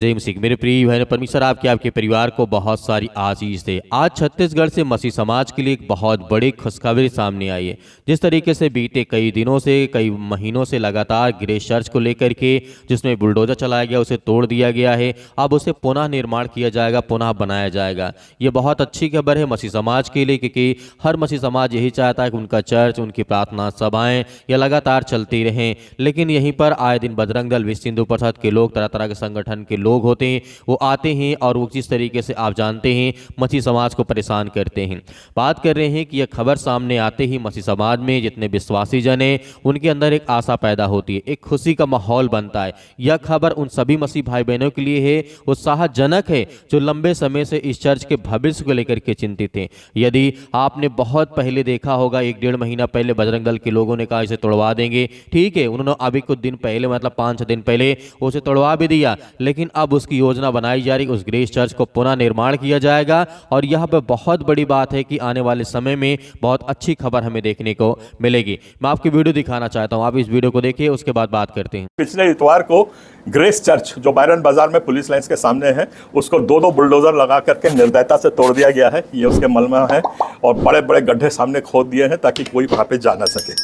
जय मसीह। मेरे प्रिय भाई परमेश्वर आपके परिवार को बहुत सारी आशीष दे। आज छत्तीसगढ़ से मसीह समाज के लिए एक बहुत बड़ी खुशखबरी सामने आई है। जिस तरीके से बीते कई दिनों से कई महीनों से लगातार ग्रेस चर्च को लेकर के जिसमें बुलडोजर चलाया गया, उसे तोड़ दिया गया है। अब उसे पुनः निर्माण किया जाएगा, पुनः बनाया जाएगा। ये बहुत अच्छी खबर है मसीह समाज के लिए, क्योंकि हर मसीह समाज यही चाहता है कि उनका चर्च, उनकी प्रार्थना सभाएँ ये लगातार चलती रहें। लेकिन यहीं पर आए दिन बजरंग दल, विश्व हिंदू परिषद के लोग, तरह तरह के संगठन के लोग होते हैं, वो आते हैं और वो जिस तरीके से आप जानते हैं मसीह समाज को परेशान करते हैं। बात कर रहे हैं कि यह खबर सामने आते ही मसीह समाज में जितने विश्वासी जन हैं उनके अंदर एक आशा पैदा होती है, एक खुशी का माहौल बनता है। यह खबर उन सभी मसीह भाई बहनों के लिए है, उत्साहजनक है, जो लंबे समय से इस चर्च के भविष्य को लेकर के चिंतित हैं। यदि आपने बहुत पहले देखा होगा, 1-1.5 महीना पहले बजरंग दल के लोगों ने कहा इसे तोड़वा देंगे। ठीक है, उन्होंने अभी कुछ दिन पहले, मतलब 5-6 दिन पहले उसे तोड़वा भी दिया, लेकिन अब उसकी योजना बनाई जा रही, उस ग्रेस चर्च को पुनः निर्माण किया जाएगा। और यह पे बहुत बड़ी बात है कि आने वाले समय में बहुत अच्छी खबर हमें देखने को मिलेगी। मैं आपकी वीडियो दिखाना चाहता हूं, आप इस वीडियो को देखिए, उसके बाद बात करते हैं। पिछले इतवार को ग्रेस चर्च जो बायरन बाजार में पुलिस लाइंस के सामने है, उसको 2-2 बुलडोजर लगा करके निर्दयता से तोड़ दिया गया है। ये उसके मलमा है और बड़े बड़े गड्ढे सामने खोद दिए हैं ताकि कोई वहां पे जा ना सके।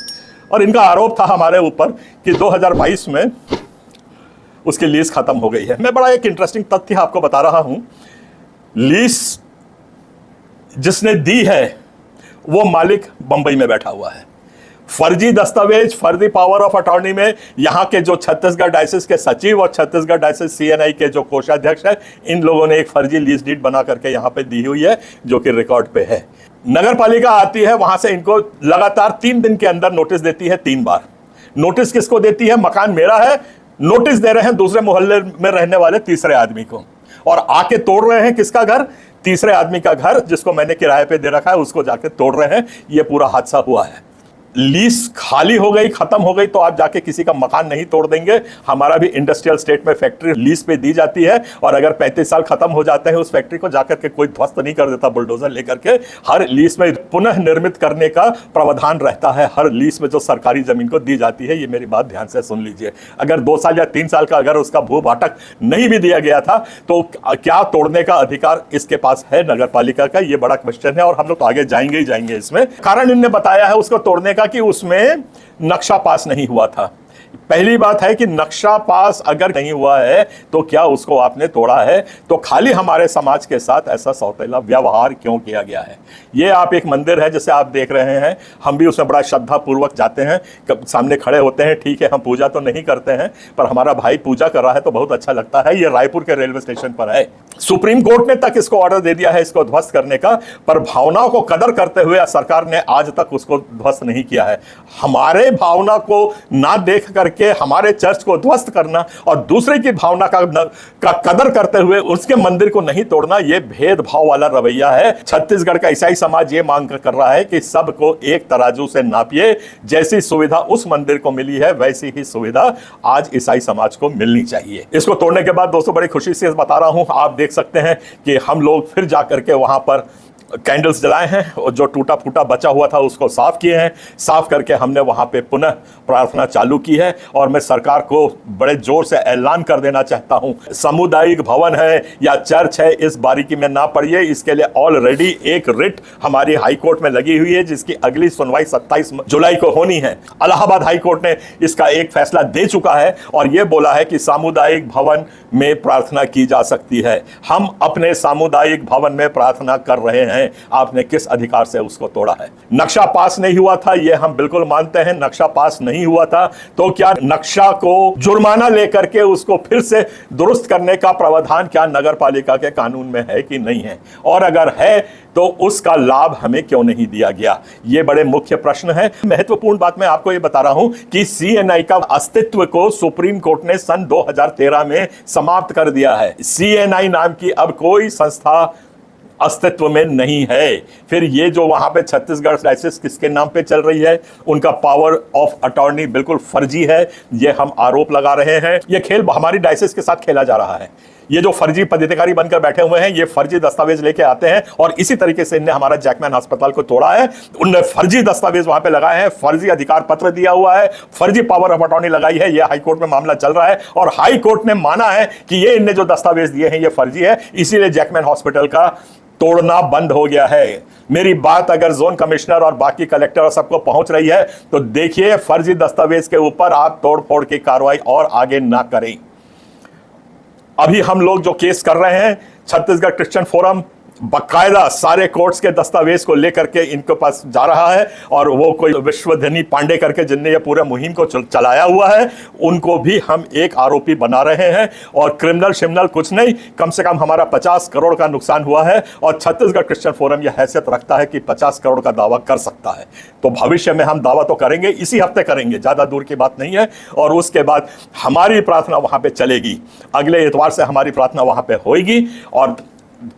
और इनका आरोप था हमारे ऊपर कि 2022 में उसकी लीज खत्म हो गई है। मैं बड़ा एक इंटरेस्टिंग तथ्य आपको बता रहा हूं। लीज जिसने दी है वो मालिक बंबई में बैठा हुआ है। फर्जी दस्तावेज, फर्जी पावर ऑफ अटॉर्नी में यहां के जो छत्तीसगढ़ डायसिस के सचिव और छत्तीसगढ़ डायसिस सीएनआई के जो कोषाध्यक्ष है, इन लोगों ने एक फर्जी लीज डीड बना करके यहां पे दी हुई है, जो कि रिकॉर्ड पे है। नगर पालिका आती है, वहां से इनको लगातार 3 दिन के अंदर नोटिस देती है। 3 बार नोटिस किसको देती है? मकान मेरा है, नोटिस दे रहे हैं दूसरे मोहल्ले में रहने वाले तीसरे आदमी को, और आके तोड़ रहे हैं किसका घर? तीसरे आदमी का घर, जिसको मैंने किराए पे दे रखा है, उसको जाके तोड़ रहे हैं। ये पूरा हादसा हुआ है। लीज खाली हो गई, खत्म हो गई, तो आप जाके किसी का मकान नहीं तोड़ देंगे। हमारा भी इंडस्ट्रियल स्टेट में फैक्ट्री लीज पे दी जाती है, और अगर 35 साल खत्म हो जाते हैं उस फैक्ट्री को, जाकर के कोई ध्वस्त नहीं कर देता बुलडोजर लेकर के। हर लीज में पुनः निर्मित करने का प्रावधान रहता है, हर लीज में जो सरकारी जमीन को दी जाती है। ये मेरी बात ध्यान से सुन लीजिए। अगर 2 साल या 3 साल का अगर उसका भू भाटक नहीं भी दिया गया था, तो क्या तोड़ने का अधिकार इसके पास है नगर पालिका का? ये बड़ा क्वेश्चन है, और हम लोग तो आगे जाएंगे ही जाएंगे इसमें। कारण इनने बताया है उसको तोड़ने का कि उसमें नक्शा पास नहीं हुआ था। पहली बात है कि नक्शा पास अगर नहीं हुआ है तो क्या उसको आपने तोड़ा है? तो खाली हमारे समाज के साथ ऐसा सौतेला व्यवहार क्यों किया गया है? ये आप एक मंदिर है जैसे आप देख रहे हैं, हम भी उसमें बड़ा श्रद्धा पूर्वक जाते हैं, सामने खड़े होते हैं। ठीक है, हम पूजा तो नहीं करते हैं, पर हमारा भाई पूजा कर रहा है तो बहुत अच्छा लगता है। ये रायपुर के रेलवे स्टेशन पर है। सुप्रीम कोर्ट ने तक इसको ऑर्डर दे दिया है इसको ध्वस्त करने का, पर भावनाओं को कदर करते हुए सरकार ने आज तक उसको ध्वस्त नहीं किया है। हमारे भावना को ना देख करके हमारे चर्च को ध्वस्त करना और दूसरे की भावना का कदर करते हुए उसके मंदिर को नहीं तोड़ना, यह भेदभाव वाला रवैया है। छत्तीसगढ़ का ईसाई समाज यह मांग कर रहा है कि सबको एक तराजू से नापिए। जैसी सुविधा उस मंदिर को मिली है, वैसी ही सुविधा आज ईसाई समाज को मिलनी चाहिए। इसको तोड़ने के बाद दोस्तों बड़ी खुशी से बता रहा हूं, आप देख सकते हैं कि हम लोग फिर जाकर के वहां पर कैंडल्स जलाए हैं, और जो टूटा फूटा बचा हुआ था उसको साफ किए हैं। साफ करके हमने वहां पे पुनः प्रार्थना चालू की है। और मैं सरकार को बड़े जोर से ऐलान कर देना चाहता हूं, सामुदायिक भवन है या चर्च है, इस बारीकी में ना पड़िए। इसके लिए ऑलरेडी एक रिट हमारी हाई कोर्ट में लगी हुई है, जिसकी अगली सुनवाई 27 जुलाई को होनी है। इलाहाबाद हाई कोर्ट ने इसका एक फैसला दे चुका है और यह बोला है कि सामुदायिक भवन में प्रार्थना की जा सकती है। हम अपने सामुदायिक भवन में प्रार्थना कर रहे हैं, आपने किस अधिकार से उसको तोड़ा है? नक्शा पास नहीं हुआ था, यह हम बिल्कुल मानते हैं। नक्शा पास नहीं हुआ था तो क्या नक्शा को जुर्माना लेकर के उसको फिर से दुरुस्त करने का प्रावधान क्या नगर पालिका के कानून में है कि नहीं है? और अगर है तो उसका लाभ हमें क्यों नहीं दिया गया? ये बड़े मुख्य प्रश्न है। महत्वपूर्ण बात मैं आपको ये बता रहा हूं कि सीएनआई का अस्तित्व को सुप्रीम कोर्ट ने सन 2013 में समाप्त कर दिया है। सीएनआई नाम की अब कोई संस्था अस्तित्व में नहीं है। फिर ये जो वहां पे छत्तीसगढ़ डायसिस किसके नाम पे चल रही है, उनका पावर ऑफ अटॉर्नी बिल्कुल फर्जी है, ये हम आरोप लगा रहे हैं। ये खेल हमारी डायसिस के साथ खेला जा रहा है। ये जो फर्जी पदाधिकारी बनकर बैठे हुए हैं, ये फर्जी दस्तावेज लेके आते हैं और इसी तरीके से इनने हमारा जैकमैन अस्पताल को तोड़ा है। उनने फर्जी दस्तावेज वहां पे लगाए हैं, फर्जी अधिकार पत्र दिया हुआ है, फर्जी पावर ऑफ अटॉर्नी लगाई है। ये हाई कोर्ट में मामला चल रहा है और हाई कोर्ट ने माना है कि ये इनने जो दस्तावेज दिए हैं ये फर्जी है, इसीलिए जैकमैन हॉस्पिटल का तोड़ना बंद हो गया है। मेरी बात अगर जोन कमिश्नर और बाकी कलेक्टर और सबको पहुंच रही है तो देखिए, फर्जी दस्तावेज के ऊपर आप तोड़ फोड़ की कार्रवाई और आगे ना करें। अभी हम लोग जो केस कर रहे हैं, छत्तीसगढ़ क्रिश्चियन फोरम बकायदा सारे कोर्ट्स के दस्तावेज को लेकर के इनके पास जा रहा है और वो कोई विश्वधनी पांडे करके जिनने ये पूरे मुहिम को चलाया हुआ है, उनको भी हम एक आरोपी बना रहे हैं। और क्रिमिनल शिमिनल कुछ नहीं, कम से कम हमारा 50 करोड़ का नुकसान हुआ है और छत्तीसगढ़ क्रिश्चियन फोरम यह हैसियत रखता है कि 50 करोड़ का दावा कर सकता है। तो भविष्य में हम दावा तो करेंगे, इसी हफ्ते करेंगे, ज़्यादा दूर की बात नहीं है। और उसके बाद हमारी प्रार्थना वहाँ पर चलेगी, अगले इतवार से हमारी प्रार्थना वहाँ पर होगी। और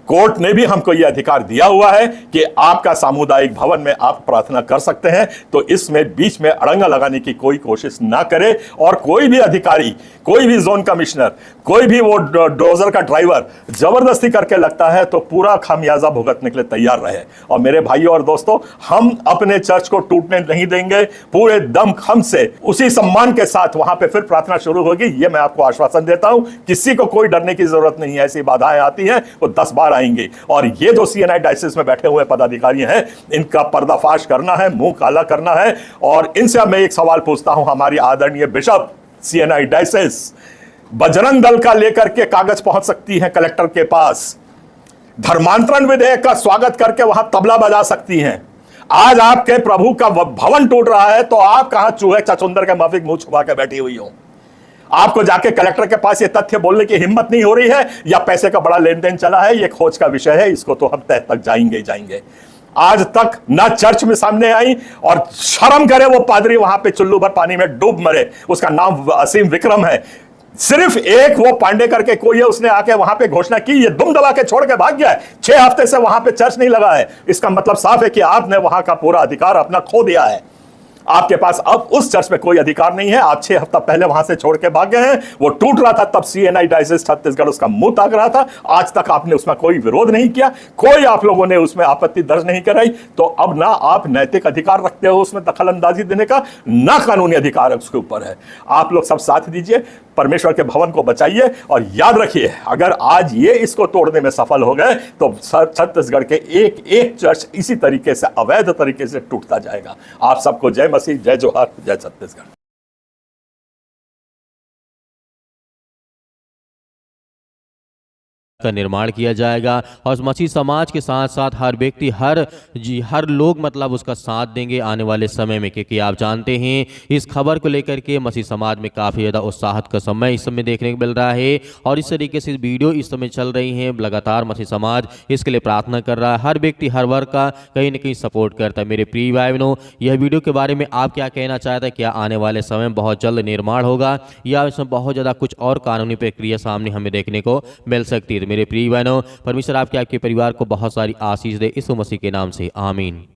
कोर्ट ने भी हमको यह अधिकार दिया हुआ है कि आपका सामुदायिक भवन में आप प्रार्थना कर सकते हैं, तो इसमें बीच में अड़ंगा लगाने की कोई कोशिश ना करे। और कोई भी अधिकारी, कोई भी जोन कमिश्नर, कोई भी वो डोजर का ड्राइवर जबरदस्ती करके लगता है तो पूरा खामियाजा भुगतने के लिए तैयार रहे। और मेरे भाइयों और दोस्तों, हम अपने चर्च को टूटने नहीं देंगे, पूरे दमखम से उसी सम्मान के साथ वहां पे फिर प्रार्थना शुरू होगी, ये मैं आपको आश्वासन देता हूं। किसी को कोई डरने की जरूरत नहीं है, ऐसी बाधाएं आती हैं वो 10 बार आएंगे। और ये जो सीएनआई डायसिस में बैठे हुए पदाधिकारी हैं, इनका पर्दाफाश करना है, मुंह काला करना है। और इनसे मैं एक सवाल पूछता हूं, हमारी आदरणीय bishop CNI diocese Bajrang Dal का लेकर के कागज पहुंच सकती है कलेक्टर के पास, धर्मांतरण विधेयक का स्वागत करके वहां तबला बजा सकती हैं। आज आपके प्रभु का भवन टूट रहा है तो आप कहां चूहे चचुंदर के माफिक मुंह छुपा के बैठी हुई हो? आपको जाके कलेक्टर के पास ये तथ्य बोलने की हिम्मत नहीं हो रही है, या पैसे का बड़ा लेन देन चला है? ये खोज का विषय है, इसको तो हम तह तक जाएंगे। आज तक ना चर्च में सामने आई, और शर्म करे वो पादरी वहां पे चुल्लू भर पानी में डूब मरे, उसका नाम असीम विक्रम है। सिर्फ एक वो पांडे करके कोई है, उसने आके वहां पे घोषणा की, ये दुम दबा के छोड़ के भाग गया है। 6 हफ्ते से वहां पे चर्च नहीं लगा है। इसका मतलब साफ है कि आपने वहां का पूरा अधिकार अपना खो दिया है। आपके पास अब उस चर्च में कोई अधिकार नहीं है। आप 6 हफ्ता पहले वहां से छोड़ के भाग गए हैं। वो टूट रहा था तब सीएनआई डायसिस छत्तीसगढ़ उसका मुंह ताक रहा था। आज तक आपने उसमें कोई विरोध नहीं किया, कोई आप लोगों ने उसमें आपत्ति दर्ज नहीं कराई। तो अब ना आप नैतिक अधिकार रखते हो उसमें दखल अंदाजी देने का, ना कानूनी अधिकार उसके ऊपर है। आप लोग सब साथ दीजिए, परमेश्वर के भवन को बचाइए। और याद रखिए, अगर आज ये इसको तोड़ने में सफल हो गए तो छत्तीसगढ़ के एक एक चर्च इसी तरीके से अवैध तरीके से टूटता जाएगा। आप सबको जय मसीह, जय जोहार, जय छत्तीसगढ़। का निर्माण किया जाएगा और मसीह समाज के साथ साथ हर व्यक्ति, हर लोग मतलब उसका साथ देंगे आने वाले समय में, क्योंकि आप जानते हैं इस खबर को लेकर के मसीह समाज में काफ़ी ज़्यादा उत्साह का समय इस समय देखने को मिल रहा है। और इस तरीके से वीडियो इस समय चल रही हैं, लगातार मसीह समाज इसके लिए प्रार्थना कर रहा है। हर व्यक्ति, हर वर्ग का कहीं ना कहीं सपोर्ट करता है। मेरे प्रिय भाई बहनों, यह वीडियो के बारे में आप क्या कहना चाहते हैं? क्या आने वाले समय में बहुत जल्द निर्माण होगा या इसमें बहुत ज़्यादा कुछ और कानूनी प्रक्रिया सामने हमें देखने को मिल सकती है? मेरे प्रिय बहनों, परमेश्वर आपके परिवार को बहुत सारी आशीष दे, इस मसीह के नाम से, आमीन।